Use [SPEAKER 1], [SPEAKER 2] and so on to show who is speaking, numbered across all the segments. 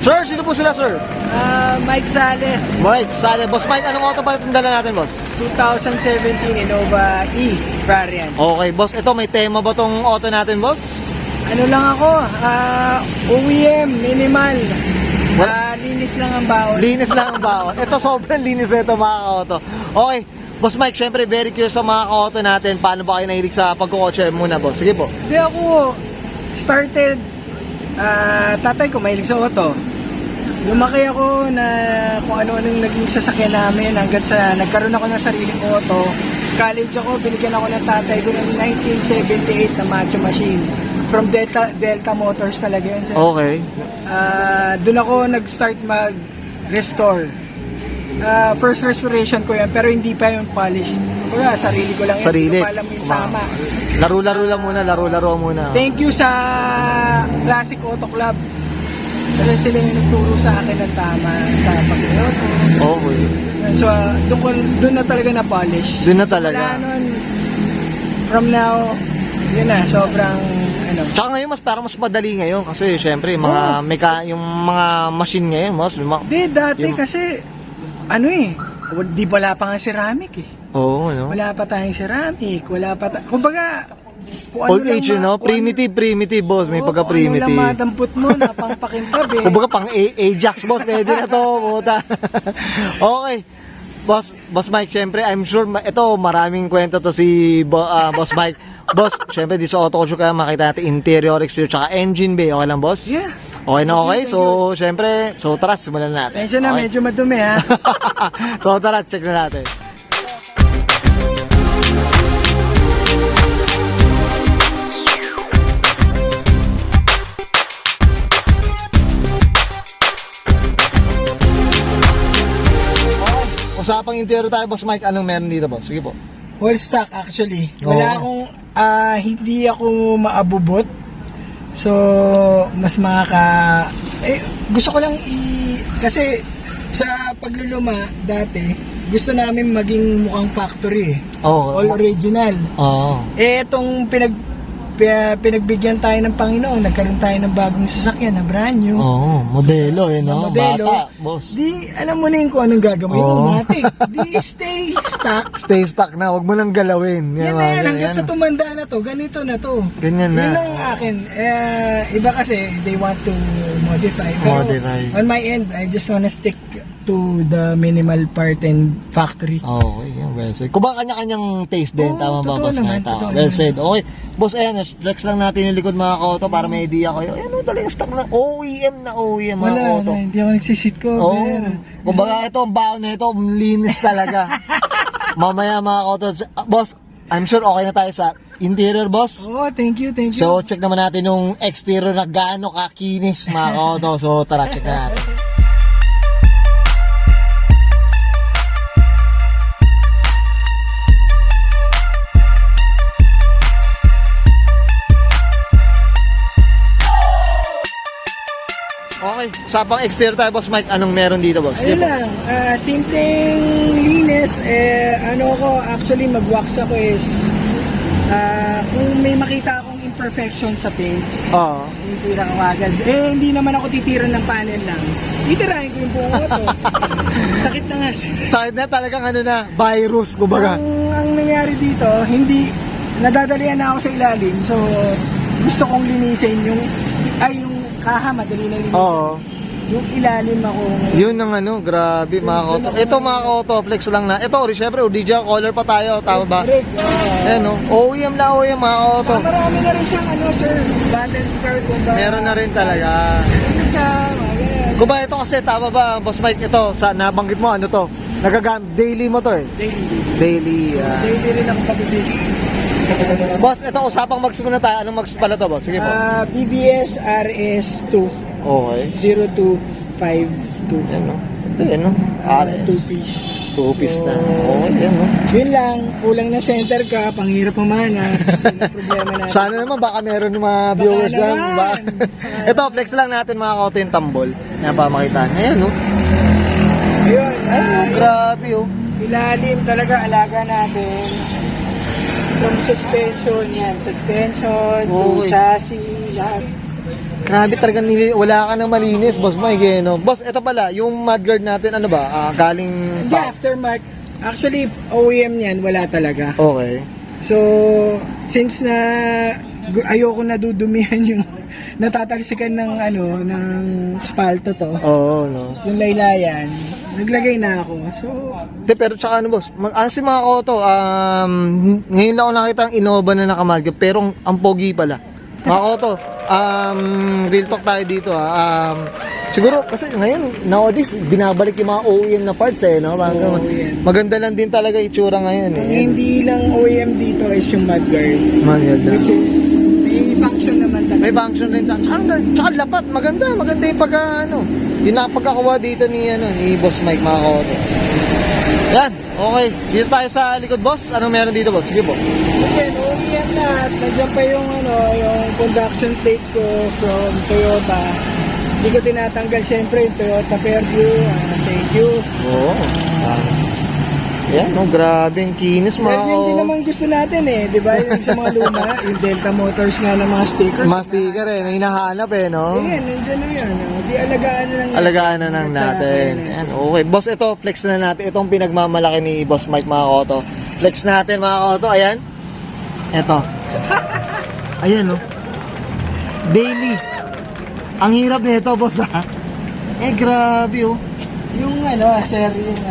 [SPEAKER 1] Sir, sino po sila, sir?
[SPEAKER 2] Mike Sales,
[SPEAKER 1] Mike, sali. Boss Mike, anong auto ba itong dala natin, boss?
[SPEAKER 2] 2017 Innova E variant.
[SPEAKER 1] Okay, boss. Ito, may tema ba tong auto natin, boss?
[SPEAKER 2] Ano lang ako, OEM, minimal. Linis lang ang baon.
[SPEAKER 1] Linis lang ang baon. Ito, sobrang linis na ito, mga ka-auto. Okay, Boss Mike, syempre, very curious sa mga ka-auto natin. Paano ba kayo nahilig sa pagkukotse muna, boss? Sige po.
[SPEAKER 2] Hindi ako started, tatay ko mahilig sa auto. Lumaki ako na kung ano-anong naging sasakyan namin hanggang sa nagkaroon ako ng sariling auto. College ako, binigyan ako ng tatay ko ng 1978 na Macho Machine. From Delta Motors talaga yun. Sir.
[SPEAKER 1] Okay.
[SPEAKER 2] Doon ako nag-start mag-restore. First restoration ko yan, pero hindi pa yung polish. Kaya sarili ko lang yan,
[SPEAKER 1] Sarili.
[SPEAKER 2] hindi ko pa alam yung tama.
[SPEAKER 1] Laro-laro lang muna, laro-laro muna.
[SPEAKER 2] Thank you sa Classic Auto Club. Kasi sila yung nagturo sa akin ng tama sa pag-auto.
[SPEAKER 1] Okay.
[SPEAKER 2] So, doon na talaga na-polish.
[SPEAKER 1] Doon na talaga.
[SPEAKER 2] Wala nun, from now, yun na, sobrang, ano.
[SPEAKER 1] Tsaka ngayon, parang mas madali ngayon kasi syempre, yung mga machine ngayon,
[SPEAKER 2] Di, dati kasi, di wala pa nga ceramic eh.
[SPEAKER 1] Oo, no?
[SPEAKER 2] Wala pa tayong ceramic, kumbaga, kung
[SPEAKER 1] Old age, you know? Primitive, boss. May pagka-primitive.
[SPEAKER 2] Ano lang madampot mo, napangpakintab eh.
[SPEAKER 1] Kumbaga pang Ajax, boss. Pwede na to, puta. Okay. Boss Mike, syempre, I'm sure, ito, maraming kwento to si Boss Mike. Boss, syempre, di sa Auto Culture kaya makita natin interior, exterior, tsaka engine bay. Okay lang, boss?
[SPEAKER 2] Yeah.
[SPEAKER 1] Okay na, okay? So, syempre, tara, simulan natin.
[SPEAKER 2] Tensya na, medyo madumi ha.
[SPEAKER 1] So, tara, check na natin. Usapang interior tayo, Boss Mike. Anong meron dito, boss? Sige po.
[SPEAKER 2] Full stock actually. Wala akong, hindi ako maabubot. So, mas gusto ko lang kasi sa pagluluma dati, gusto namin maging mukhang factory eh.
[SPEAKER 1] Oo.
[SPEAKER 2] All original.
[SPEAKER 1] Oo.
[SPEAKER 2] Itong pinagbigyan tayo ng Panginoon, nagkaroon tayo ng bagong sasakyan na brand new.
[SPEAKER 1] Oo, modelo no?
[SPEAKER 2] Modelo.
[SPEAKER 1] Bata, boss.
[SPEAKER 2] Di, alam mo na yung kung anong gagawin mo natin. Di, stay stuck.
[SPEAKER 1] Stay stuck na, huwag mo nang galawin.
[SPEAKER 2] Yan na yan, hanggang sa tumanda na to, ganito na to.
[SPEAKER 1] Ganyan na.
[SPEAKER 2] Yun ang akin. Iba kasi, they want to modify. Pero on my end, I just wanna stick to the minimal part and factory.
[SPEAKER 1] Okay, well said. Kung ba kanya-kanyang taste din, tama ba, boss?
[SPEAKER 2] Naman,
[SPEAKER 1] Tama. Well said. Okay, boss, ayan, flex lang natin yung likod mga ka-auto para may idea kayo. Ayan, talagang stock na OEM mga
[SPEAKER 2] Wala
[SPEAKER 1] auto.
[SPEAKER 2] na, hindi ako nagsisit ko.
[SPEAKER 1] Kung baga ito, ang baon na ito, linis talaga. Mamaya mga ka-auto, boss, I'm sure okay na tayo sa interior, boss.
[SPEAKER 2] Oh, thank you.
[SPEAKER 1] So, check naman natin yung exterior na gaano kakinis mga ka-auto. So, tara, check na natin. Okay, usapang exterior tayo, Boss Mike. Anong meron dito, boss?
[SPEAKER 2] Ayun lang, simpleng linis. Actually mag-wax ako is, kung may makita akong imperfection sa paint, titira ko agad. Hindi naman ako titira ng panel lang. Titirahin ko yung buong auto. Sakit na nga.
[SPEAKER 1] Sakit na talagang virus, kumbaga.
[SPEAKER 2] Ang nangyari dito, nadadalian na ako sa ilalim. So, gusto kong linisin yung kaha, madali na linisin.
[SPEAKER 1] Oo.
[SPEAKER 2] Yung ilalim ako ngayon.
[SPEAKER 1] Yun ang grabe mga auto. Ito mga auto, flex lang na. Ito, syempre, original color pa tayo, tama ba?
[SPEAKER 2] Correct.
[SPEAKER 1] OEM na OEM mga auto.
[SPEAKER 2] Marami na rin siyang sir, battle scar ko ba?
[SPEAKER 1] Meron na rin talaga.
[SPEAKER 2] Ano siya,
[SPEAKER 1] Kung ba ito kasi, tama ba, Boss Mike, ito, nabanggit mo, to? Daily mo to eh. Daily.
[SPEAKER 2] Daily rin ako pag-ibig.
[SPEAKER 1] Boss, ito, usapang mags muna tayo. Anong mags pala to, boss? Sige po.
[SPEAKER 2] BBS RS2.
[SPEAKER 1] Okay.
[SPEAKER 2] 0252.
[SPEAKER 1] Ito,
[SPEAKER 2] Two-piece.
[SPEAKER 1] Two-piece na. Okay,
[SPEAKER 2] Yun lang, kulang na center ka, panghirap mamana. Problema natin.
[SPEAKER 1] Sana naman, baka meron ng mga viewers
[SPEAKER 2] Baka
[SPEAKER 1] lang.
[SPEAKER 2] naman.
[SPEAKER 1] Ito, flex lang natin mga auto yung tambol. Yan pa makita. Ayan,
[SPEAKER 2] Ayun.
[SPEAKER 1] Grabe,
[SPEAKER 2] Ilalim talaga, alaga natin. From suspension yan. Suspension, to chassis, lahat.
[SPEAKER 1] Grabe talaga, wala ka nang malinis, Boss Mike, eh, no? Boss, eto pala, yung mudguard natin, ano ba? Galing...
[SPEAKER 2] Hindi, aftermarket. Actually, OEM yan, wala talaga.
[SPEAKER 1] Okay.
[SPEAKER 2] So, since na ayoko na dudumihan yung natatalsikan ng ng spalto to,
[SPEAKER 1] Oo, no?
[SPEAKER 2] yung laylayan, naglagay na ako. So,
[SPEAKER 1] Pero tsaka ano, boss, si mga auto, ngayon lang ako nakita ang Innova na nakamarket, pero ang pogi pala. Mga auto, real talk tayo dito, siguro, kasi ngayon, nowadays, binabalik yung mga OEM na parts, eh, no?
[SPEAKER 2] OEM.
[SPEAKER 1] Maganda lang din talaga itsura ngayon, eh.
[SPEAKER 2] ang hindi lang OEM dito is yung mudguard,
[SPEAKER 1] Maganda.
[SPEAKER 2] which is, may function naman talaga.
[SPEAKER 1] May function rin. Tsaka lapat, maganda yung pagka, yung napagkakuha dito ni Boss Mike, mga auto. Yan, okay. Dito tayo sa likod, boss. Anong meron dito, boss? Sige po.
[SPEAKER 2] Again, OEM lahat. Nandiyan pa yung yung production plate ko from Toyota. Hindi ko tinatanggal syempre yung Toyota Fairview. Thank you.
[SPEAKER 1] Oo. Yan, grabe yung kinis, mga
[SPEAKER 2] Well, yun din naman gusto natin eh. Di ba? Yung sa mga luma, yung Delta Motors nga ng mga stickers.
[SPEAKER 1] Mga sticker, eh, na hinahanap, eh, no?
[SPEAKER 2] Ayan, nandiyan na yun. Di alagaan na lang.
[SPEAKER 1] Alagaan na lang natin. Yan, okay. Boss, ito, flex na natin. Itong pinagmamalaki ni Boss Mike, mga auto. Flex natin, mga auto. Ayan. Ito. Ayan, no? Daily. Ang hirap nito, boss, ha? Eh, grabe, oh.
[SPEAKER 2] Yung sir, yung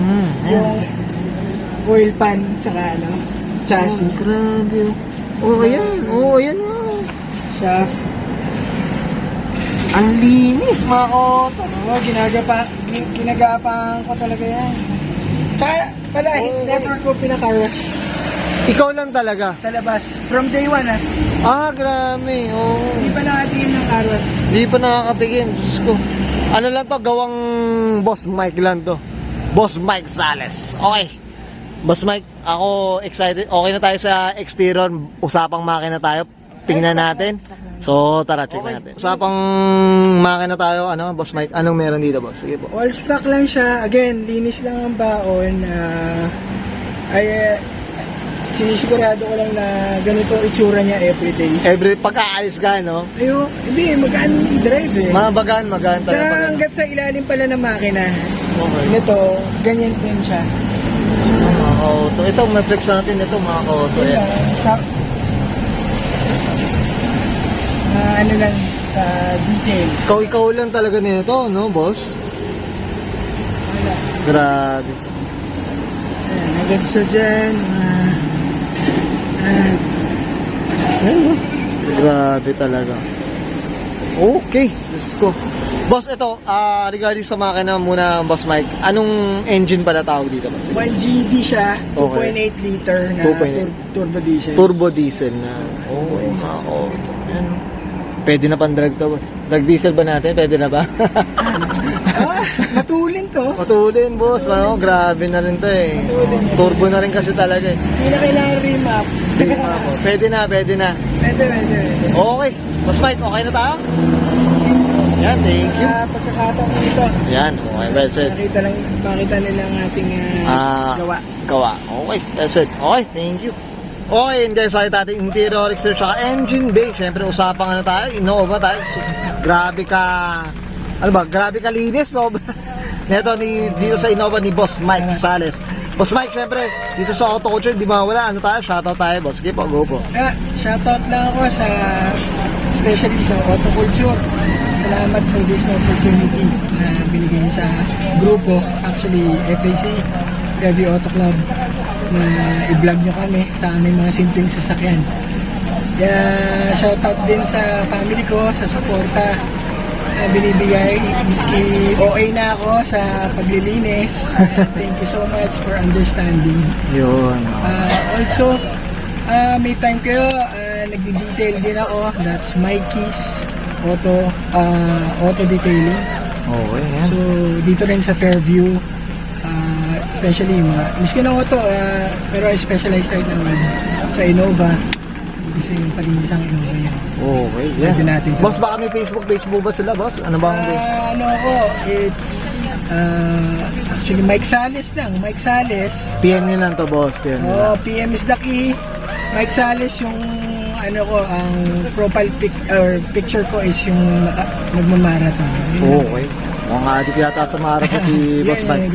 [SPEAKER 1] Ayan.
[SPEAKER 2] yung oil pan, tsaka chassis.
[SPEAKER 1] Oh, grabe, oh. Oh, ayan, oh.
[SPEAKER 2] Shaft.
[SPEAKER 1] Ang linis, mga auto.
[SPEAKER 2] Oo, ginagapahan ko talaga yan. Tsaka pala, never ko pinaka-rush
[SPEAKER 1] Ikaw lang talaga.
[SPEAKER 2] sa labas. From day one
[SPEAKER 1] Grabe, oh.
[SPEAKER 2] Hindi pa nakatingin ng car-wash.
[SPEAKER 1] Hindi pa nakakatigim, Diyos ko. Ano lang to, gawang Boss Mike lang to. Boss Mike Sales. Okay. Boss Mike, ako excited. Okay na tayo sa exterior. Usapang makina tayo. Tingnan natin. So, tara, check natin. Usapang makina tayo, Boss Mike, anong meron dito, boss? Sige po.
[SPEAKER 2] All stock lang siya. Again, linis lang ang baon. Sinisigurado ko lang na ganito ang itsura niya everyday.
[SPEAKER 1] Pagkaalis ka, no?
[SPEAKER 2] Hindi, magaan i-drive eh.
[SPEAKER 1] Magaan
[SPEAKER 2] Tsaka
[SPEAKER 1] talaga.
[SPEAKER 2] hanggat sa ilalim pala ng makina,
[SPEAKER 1] Okay.
[SPEAKER 2] nito, ganyan din siya.
[SPEAKER 1] Mga auto. Ito, may flex natin ito, mga auto.
[SPEAKER 2] Yun lang. Ano lang, sa detail.
[SPEAKER 1] Ikaw lang talaga nito, no, boss?
[SPEAKER 2] Wala.
[SPEAKER 1] Grabe.
[SPEAKER 2] Ayan, hanggang sa dyan.
[SPEAKER 1] Ayan, grabe talaga. Okay, Diyos ko. Boss, ito, regarding sa makina muna, Boss Mike, anong engine pala tawag dito, boss?
[SPEAKER 2] 1GD siya, 2.8 liter na
[SPEAKER 1] 2.8.
[SPEAKER 2] turbo diesel.
[SPEAKER 1] Turbo diesel na. Ayan. Pwede na pang drag to, boss. Drag diesel ba natin? Pwede na ba?
[SPEAKER 2] Matulin to.
[SPEAKER 1] Matulin, boss. Grabe na rin to, eh.
[SPEAKER 2] Matulin.
[SPEAKER 1] Turbo na rin kasi talaga, eh.
[SPEAKER 2] Hindi na kailangan remap.
[SPEAKER 1] Pwede na.
[SPEAKER 2] Pwede.
[SPEAKER 1] Okay. Boss Mike, okay na tayo? Yan, thank you.
[SPEAKER 2] Pagkakataon nito.
[SPEAKER 1] Yan, okay, well said.
[SPEAKER 2] Makita nila ang ating gawa.
[SPEAKER 1] Okay, well said. Okay, thank you. Okay, and guys, sakit natin interior, exterior, saka engine bay. Siyempre, usapan na tayo, Innova tayo. So, grabe ka linis. So, neto dito sa Innova ni Boss Mike Sales. Boss Mike, siyempre, dito sa Auto Culture, di mawala. Shoutout tayo, boss. Sige po, go po.
[SPEAKER 2] Shoutout lang ako especially sa Auto Culture. Salamat for this opportunity na binigay niyo sa grupo. Actually, FAC, Heavy Auto Club, na i-vlog nyo kami sa aming mga simpleng sasakyan. Kaya shoutout din sa family ko, sa suporta na binibigay. Miski OA na ako sa paglilinis. Thank you so much for understanding.
[SPEAKER 1] Yun.
[SPEAKER 2] Also, may time kayo, nagdi-detail din ako. That's Mikey's Auto Detailing.
[SPEAKER 1] Okay, yan.
[SPEAKER 2] So, dito rin sa Fairview, especially miski na auto, pero I specialize right now sa Innova. Kasi yung palinis ang Innova yan.
[SPEAKER 1] Okay, yeah.
[SPEAKER 2] Pwede natin to.
[SPEAKER 1] Boss, baka may Facebook ba sila, boss? Ano bang
[SPEAKER 2] It's actually Mike Sales lang. Mike Sales.
[SPEAKER 1] PM nyo lang to, boss. PM nyo lang.
[SPEAKER 2] PM is the key. Mike Sales yung ano ko, ang profile pic or picture ko is yung nagmamarathon.
[SPEAKER 1] Okay. Mukhang adik yata sa marap na si Boss Mike.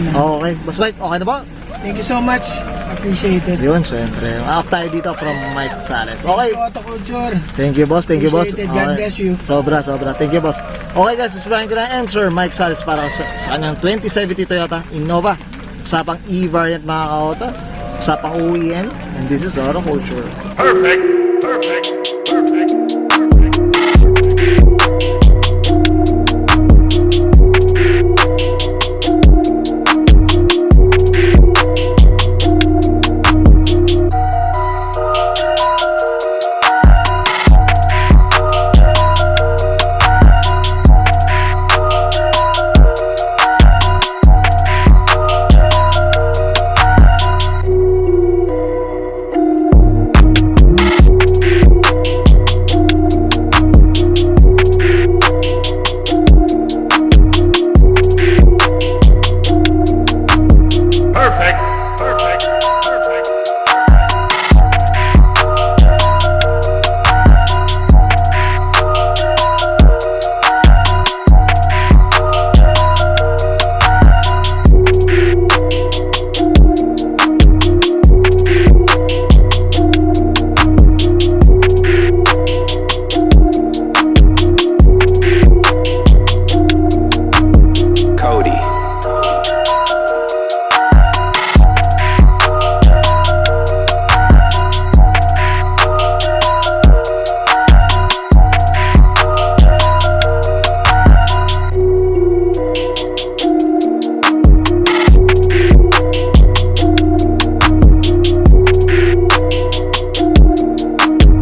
[SPEAKER 1] Okay. Boss Mike, okay na ba?
[SPEAKER 2] Thank you so much. Appreciate it.
[SPEAKER 1] Yun, syempre. Up tayo dito from Mike Sales. Okay.
[SPEAKER 2] Auto Culture.
[SPEAKER 1] Thank you, boss. Thank you, boss.
[SPEAKER 2] Appreciate it. God bless you.
[SPEAKER 1] Sobra. Thank you, boss. Okay, guys. Isprahin ko na answer. Mike Sales para sa kanyang 2070 Toyota Innova. Usapang E-variant mga ka-auto. Usapang OEM. And this is Auto Culture.
[SPEAKER 3] Perfect.